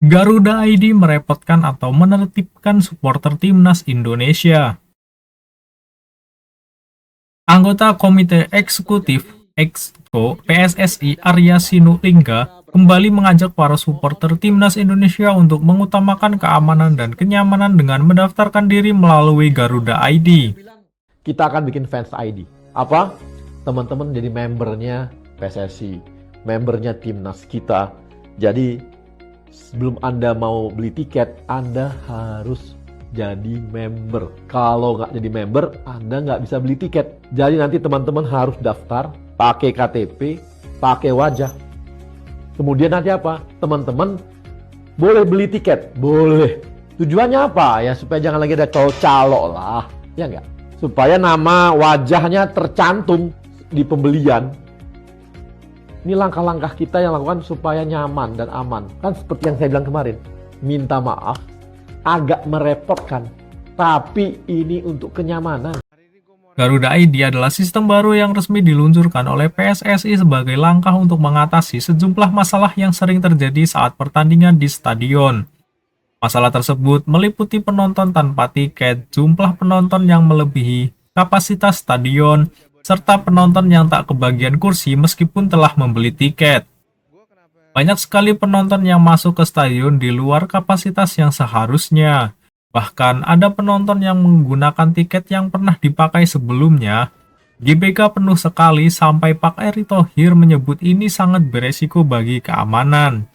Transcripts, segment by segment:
Garuda ID merepotkan atau menertibkan supporter timnas Indonesia. Anggota Komite Eksekutif Exco PSSI Arya Sinulinga kembali mengajak para supporter timnas Indonesia untuk mengutamakan keamanan dan kenyamanan dengan mendaftarkan diri melalui Garuda ID. Kita akan bikin fans ID. Apa? Teman-teman jadi membernya PSSI, membernya timnas kita. Jadi sebelum Anda mau beli tiket, Anda harus jadi member. Kalau nggak jadi member, Anda nggak bisa beli tiket. Jadi nanti teman-teman harus daftar, pakai KTP, pakai wajah. Kemudian nanti apa? Teman-teman boleh beli tiket, boleh. Tujuannya apa? Ya supaya jangan lagi ada calo lah, ya nggak? Supaya nama wajahnya tercantum di pembelian. Ini langkah-langkah kita yang lakukan supaya nyaman dan aman. Kan seperti yang saya bilang kemarin, minta maaf, agak merepotkan, tapi ini untuk kenyamanan. Garuda ID adalah sistem baru yang resmi diluncurkan oleh PSSI sebagai langkah untuk mengatasi sejumlah masalah yang sering terjadi saat pertandingan di stadion. Masalah tersebut meliputi penonton tanpa tiket, jumlah penonton yang melebihi kapasitas stadion, serta penonton yang tak kebagian kursi meskipun telah membeli tiket. Banyak sekali penonton yang masuk ke stadion di luar kapasitas yang seharusnya. Bahkan ada penonton yang menggunakan tiket yang pernah dipakai sebelumnya. GBK penuh sekali sampai Pak Erick Thohir menyebut ini sangat beresiko bagi keamanan.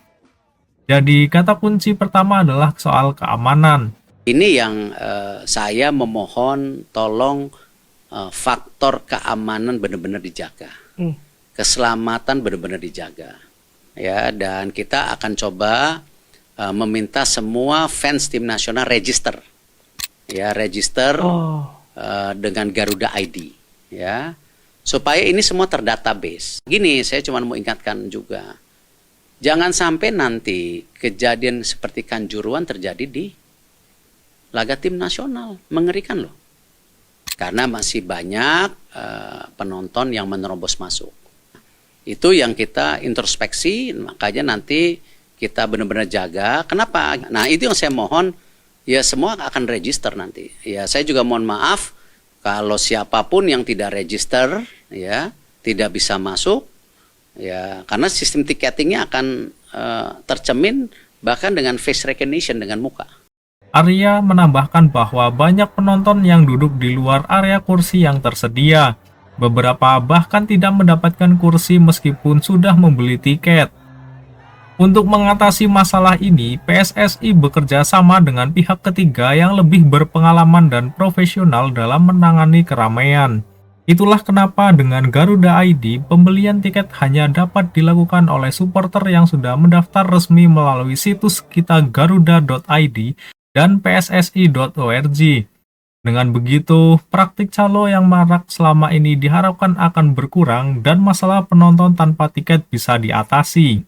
Jadi kata kunci pertama adalah soal keamanan. Ini yang saya memohon tolong faktor keamanan benar-benar dijaga. Keselamatan benar-benar dijaga. Ya, dan kita akan coba meminta semua fans tim nasional register. Ya, register dengan Garuda ID, ya. Supaya ini semua terdatabase. Gini, saya cuma mau ingatkan juga. Jangan sampai nanti kejadian seperti Kanjuruhan terjadi di laga tim nasional. Mengerikan loh. Karena masih banyak penonton yang menerobos masuk. Itu yang kita introspeksi, makanya nanti kita benar-benar jaga. Kenapa? Nah, itu yang saya mohon, ya semua akan register nanti. Ya, saya juga mohon maaf kalau siapapun yang tidak register, ya, tidak bisa masuk. Ya, karena sistem tiketingnya akan tercermin bahkan dengan face recognition dengan muka. Arya menambahkan bahwa banyak penonton yang duduk di luar area kursi yang tersedia. Beberapa bahkan tidak mendapatkan kursi meskipun sudah membeli tiket. Untuk mengatasi masalah ini, PSSI bekerja sama dengan pihak ketiga yang lebih berpengalaman dan profesional dalam menangani keramaian. Itulah kenapa dengan Garuda ID, pembelian tiket hanya dapat dilakukan oleh supporter yang sudah mendaftar resmi melalui situs kita garuda.id dan pssi.org. Dengan begitu, praktik calo yang marak selama ini diharapkan akan berkurang dan masalah penonton tanpa tiket bisa diatasi.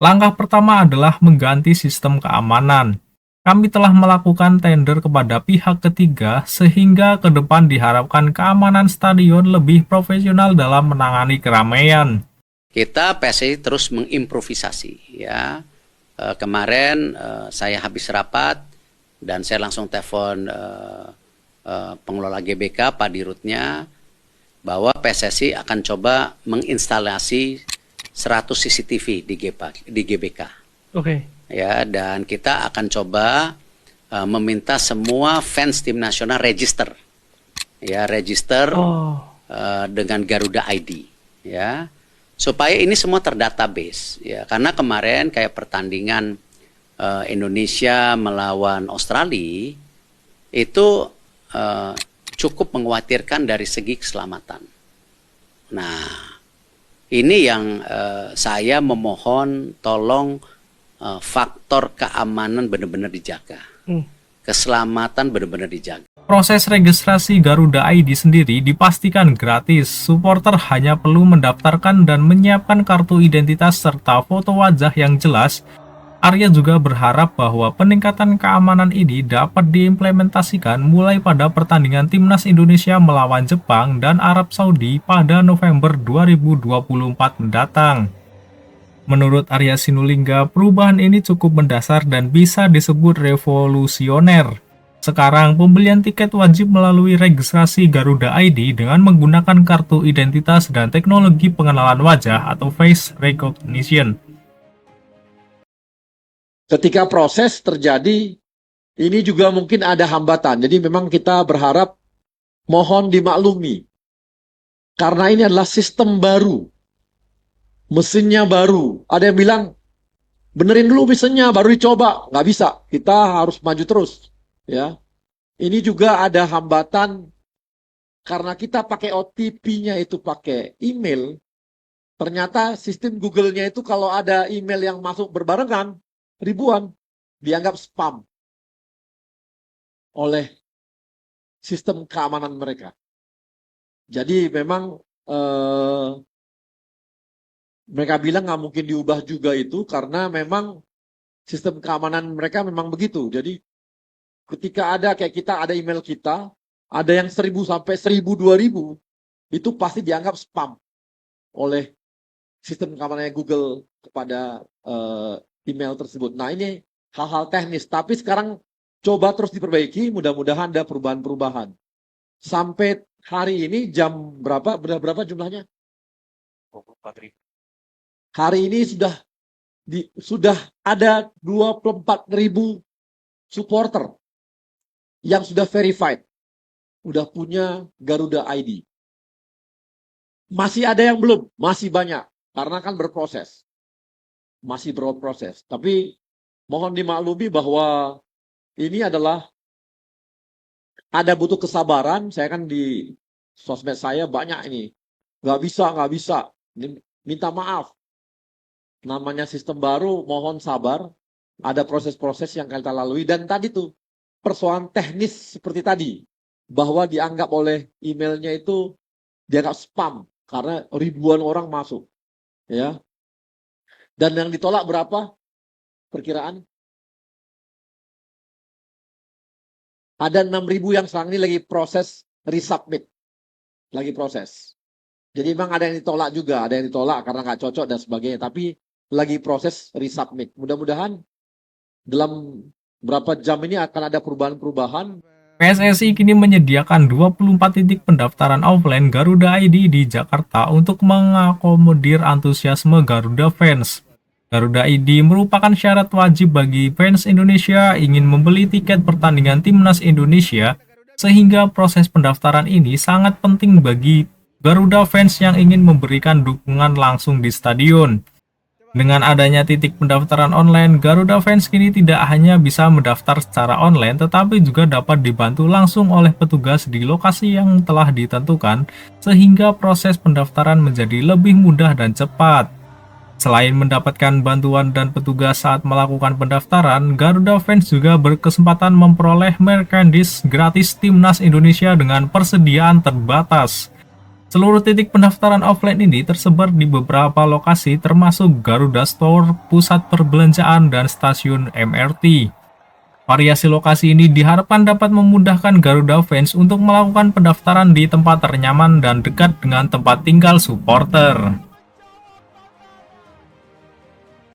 Langkah pertama adalah mengganti sistem keamanan. Kami telah melakukan tender kepada pihak ketiga sehingga ke depan diharapkan keamanan stadion lebih profesional dalam menangani keramaian. Kita PSSI terus mengimprovisasi, ya. Kemarin saya habis rapat dan saya langsung telepon pengelola GBK, Pak Dirutnya, bahwa PSSI akan coba menginstalasi 100 CCTV di GBK. Oke. Ya, dan kita akan coba meminta semua fans tim nasional register. Ya, register dengan Garuda ID, ya. Supaya ini semua terdatabase, ya. Karena kemarin kayak pertandingan Indonesia melawan Australia itu cukup mengkhawatirkan dari segi keselamatan. Nah, ini yang saya memohon tolong faktor keamanan benar-benar dijaga. Keselamatan benar-benar dijaga. Proses registrasi Garuda ID sendiri dipastikan gratis. Supporter hanya perlu mendaftarkan dan menyiapkan kartu identitas serta foto wajah yang jelas. Arya juga berharap bahwa peningkatan keamanan ini dapat diimplementasikan mulai pada pertandingan Timnas Indonesia melawan Jepang dan Arab Saudi pada November 2024 mendatang. Menurut Arya Sinulinga, perubahan ini cukup mendasar dan bisa disebut revolusioner. Sekarang, pembelian tiket wajib melalui registrasi Garuda ID dengan menggunakan kartu identitas dan teknologi pengenalan wajah atau face recognition. Ketika proses terjadi, ini juga mungkin ada hambatan. Jadi memang kita berharap mohon dimaklumi. Karena ini adalah sistem baru. Mesinnya baru. Ada yang bilang, benerin dulu mesinnya, baru dicoba. Nggak bisa, kita harus maju terus. Ya, ini juga ada hambatan karena kita pakai OTP-nya itu pakai email. Ternyata sistem Google-nya itu kalau ada email yang masuk berbarengan, ribuan, dianggap spam oleh sistem keamanan mereka. Jadi memang mereka bilang nggak mungkin diubah juga itu karena memang sistem keamanan mereka memang begitu. Jadi ketika ada kayak kita ada email kita, ada yang 1000 sampai 1000 2000 itu pasti dianggap spam oleh sistem keamanannya Google kepada email tersebut. Nah, ini hal-hal teknis, tapi sekarang coba terus diperbaiki, mudah-mudahan ada perubahan-perubahan. Sampai hari ini jam berapa? Berapa jumlahnya? 24.000. Hari ini sudah ada 24.000 supporter yang sudah verified, udah punya Garuda ID. Masih ada yang belum, masih banyak, karena kan berproses. Masih berproses, tapi mohon dimaklumi bahwa ini adalah ada butuh kesabaran. Saya kan di sosmed saya banyak ini, nggak bisa, minta maaf. Namanya sistem baru, mohon sabar. Ada proses-proses yang kita lalui. Dan tadi tuh, persoalan teknis seperti tadi. Bahwa dianggap oleh emailnya itu, dianggap spam. Karena ribuan orang masuk. Ya. Dan yang ditolak berapa? Perkiraan? Ada 6.000 yang sekarang ini lagi proses resubmit. Lagi proses. Jadi memang ada yang ditolak juga. Ada yang ditolak karena nggak cocok dan sebagainya. Tapi lagi proses resubmit. Mudah-mudahan dalam berapa jam ini akan ada perubahan-perubahan. PSSI kini menyediakan 24 titik pendaftaran offline Garuda ID di Jakarta untuk mengakomodir antusiasme Garuda fans. Garuda ID merupakan syarat wajib bagi fans Indonesia ingin membeli tiket pertandingan Timnas Indonesia, sehingga proses pendaftaran ini sangat penting bagi Garuda fans yang ingin memberikan dukungan langsung di stadion. Dengan adanya titik pendaftaran online, Garuda fans kini tidak hanya bisa mendaftar secara online, tetapi juga dapat dibantu langsung oleh petugas di lokasi yang telah ditentukan, sehingga proses pendaftaran menjadi lebih mudah dan cepat. Selain mendapatkan bantuan dan petugas saat melakukan pendaftaran, Garuda fans juga berkesempatan memperoleh merchandise gratis Timnas Indonesia dengan persediaan terbatas. Seluruh titik pendaftaran offline ini tersebar di beberapa lokasi termasuk Garuda Store, pusat perbelanjaan, dan stasiun MRT. Variasi lokasi ini diharapkan dapat memudahkan Garuda fans untuk melakukan pendaftaran di tempat ternyaman dan dekat dengan tempat tinggal supporter.